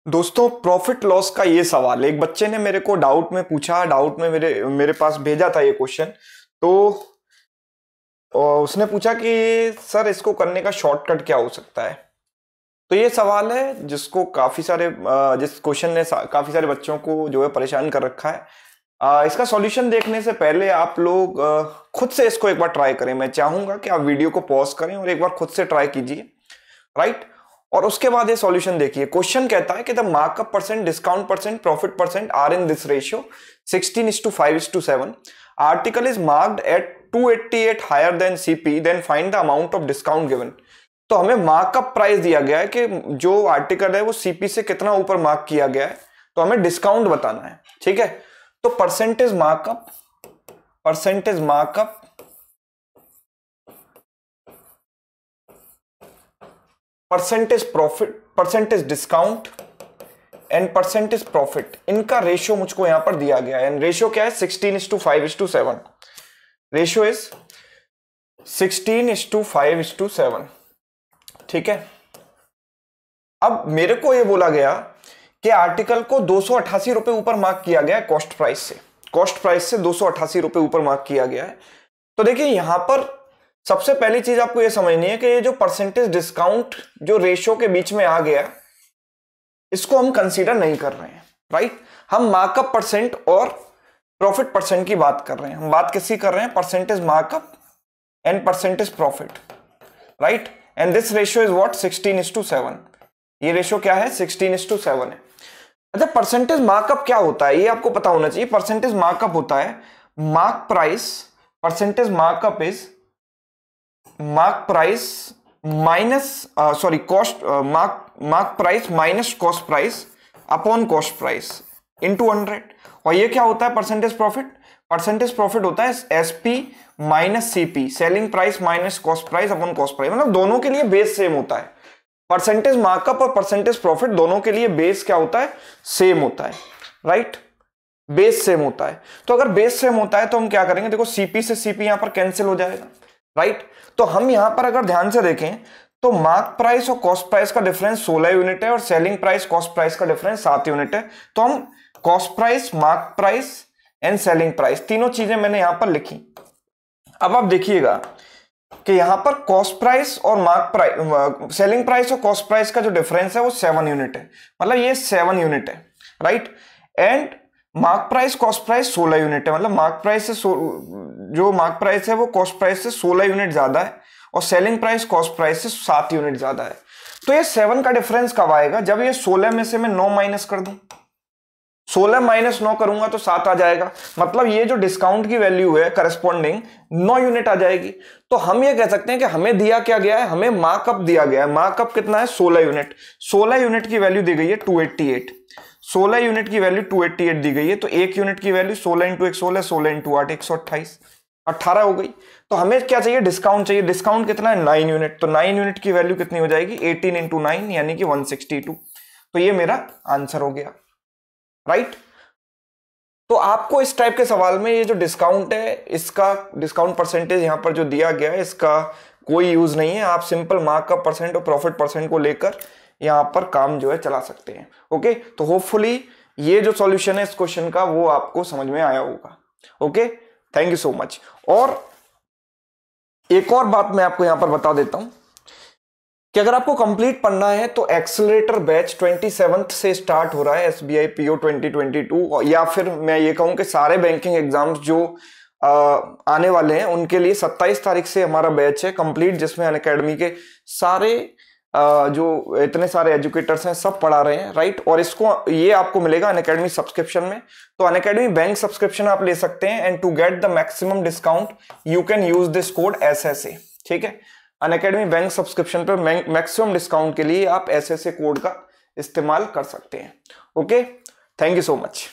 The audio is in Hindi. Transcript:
दोस्तों प्रॉफिट लॉस का ये सवाल एक बच्चे ने मेरे को डाउट में पूछा, डाउट में मेरे मेरे पास भेजा था ये क्वेश्चन। तो उसने पूछा कि सर इसको करने का शॉर्टकट क्या हो सकता है। तो ये सवाल है जिसको काफी सारे जिस क्वेश्चन ने काफी सारे बच्चों को जो है परेशान कर रखा है। इसका सॉल्यूशन देखने से पहले आप लोग खुद से इसको एक बार ट्राई करें। मैं चाहूंगा कि आप वीडियो को पॉज करें और एक बार खुद से ट्राई कीजिए, राइट। और उसके बाद ये सॉल्यूशन देखिए। क्वेश्चन कहता है कि the markup percent, discount percent, profit percent are in this ratio 16:5:7। Article is marked at 288 higher than CP, then find the amount of discount given. तो हमें मार्कअप प्राइस दिया गया है कि जो आर्टिकल है वो सीपी से कितना ऊपर मार्क किया गया है, तो हमें डिस्काउंट बताना है, ठीक है। तो percentage markup, percentage markup, percentage profit, percentage discount and percentage profit, इनका रेशियो मुझको यहां पर दिया गया है। रेशियो क्या है? 16:5:7। रेशियो इज 16:5:7, ठीक है। अब मेरे को यह बोला गया कि आर्टिकल को 288 रुपए ऊपर मार्क किया गया है कॉस्ट प्राइस से, कॉस्ट प्राइस से 288 रुपए ऊपर मार्क किया गया है। तो देखिए यहां पर सबसे पहली चीज आपको यह समझनी है कि ये जो परसेंटेज डिस्काउंट जो रेशियो के बीच में आ गया, इसको हम कंसीडर नहीं कर रहे हैं, राइट। हम मार्कअप परसेंट और प्रॉफिट परसेंट की बात कर रहे हैं। हम बात किसकी कर रहे हैं? Percentage markup and percentage profit, right. And this ratio is what? 16:7। ये रेशियो क्या है? 16:7 है। अच्छा, परसेंटेज मार्कअप क्या होता है ये आपको पता होना चाहिए। परसेंटेज मार्कअप होता है mark price, percentage markup is mark price minus sorry cost, mark price minus cost price upon cost price into 100। और ये क्या होता है? परसेंटेज प्रॉफिट, परसेंटेज प्रॉफिट होता है SP minus CP, selling price minus cost price upon cost price. मतलब दोनों के लिए बेस सेम होता है। परसेंटेज मार्कअप और परसेंटेज प्रॉफिट दोनों के लिए बेस क्या होता है? सेम होता है, राइट। बेस सेम होता है। तो अगर बेस सेम होता है तो हम क्या करेंगे? देखो सीपी से सीपी यहां पर कैंसिल हो जाएगा, राइट। तो हम यहां पर अगर ध्यान से देखें तो मार्क प्राइस और कॉस्ट प्राइस का डिफरेंस 16 यूनिट है और सेलिंग प्राइस कॉस्ट प्राइस का डिफरेंस 7 यूनिट है। तो हम cost price, mark price and selling price, तीनों चीजें मैंने यहां पर लिखी। अब आप देखिएगा कि यहां पर कॉस्ट प्राइस और मार्क प्राइस, सेलिंग प्राइस और कॉस्ट प्राइस का जो डिफरेंस है वो 7 यूनिट है, मतलब ये 7 यूनिट है, right. And mark price cost price 16 unit है, मतलब मार्क प्राइस से जो मार्क प्राइस है वो कॉस्ट प्राइस से 16 यूनिट ज्यादा है और सेलिंग प्राइस कॉस्ट प्राइस से 7 यूनिट ज्यादा है। तो ये 7 का डिफरेंस कब आएगा? जब ये 16 में से मैं 9 माइनस कर दूं। 16 माइनस 9 करूंगा तो 7 आ जाएगा, मतलब ये जो डिस्काउंट की वैल्यू है करस्पॉन्डिंग 9 यूनिट आ जाएगी। तो हम ये कह सकते हैं कि हमें दिया क्या गया है? हमें मार्कअप दिया गया है। मार्कअप कितना है? 16 यूनिट। 16 यूनिट की वैल्यू दी गई है 288। 16 यूनिट की वैल्यू 288 दी गई है, तो एक यूनिट की वैल्यू 16 इंटू 1 16, 16 इंटू 8 128, 18 हो गई। तो हमें क्या चाहिए? डिस्काउंट चाहिए। डिस्काउंट कितना है? 9 यूनिट। तो 9 यूनिट की वैल्यू कितनी हो जाएगी? 18 इंटू 9 यानी कि 162। तो ये मेरा आंसर हो गया, राइट। तो आपको इस टाइप के सवाल में ये जो डिस्काउंट है, इसका डिस्काउंट परसेंटेज यहां पर जो दिया गया है, इसका कोई यूज नहीं है। आप सिंपल मार्कअप परसेंट और प्रॉफिट परसेंट को लेकर यहां पर काम जो है चला सकते हैं। ओके, तो होपफुली ये जो सॉल्यूशन है इस क्वेश्चन का वो आपको समझ में आया होगा। Okay, thank you so much. और एक और बात मैं आपको यहां पर बता देता हूं कि अगर आपको कंप्लीट पढ़ना है तो एक्सेलरेटर बैच 27 से स्टार्ट हो रहा है, SBI PO 2022। या फिर मैं ये कहूं कि सारे बैंकिंग एग्जाम्स जो आने वाले हैं उनके लिए 27 तारीख से हमारा बैच है कंप्लीट, जिसमें अनअकैडमी के सारे जो इतने सारे एजुकेटर्स हैं सब पढ़ा रहे हैं, राइट। और इसको ये आपको मिलेगा अनअकैडमी सब्सक्रिप्शन में। तो अनअकैडमी बैंक सब्सक्रिप्शन आप ले सकते हैं and to get the maximum discount you can use this code SSA, ठीक है। अनअकैडमी बैंक सब्सक्रिप्शन पर मैक्सिमम डिस्काउंट के लिए आप SSA कोड का इस्तेमाल कर सकते हैं। Okay, thank you so much.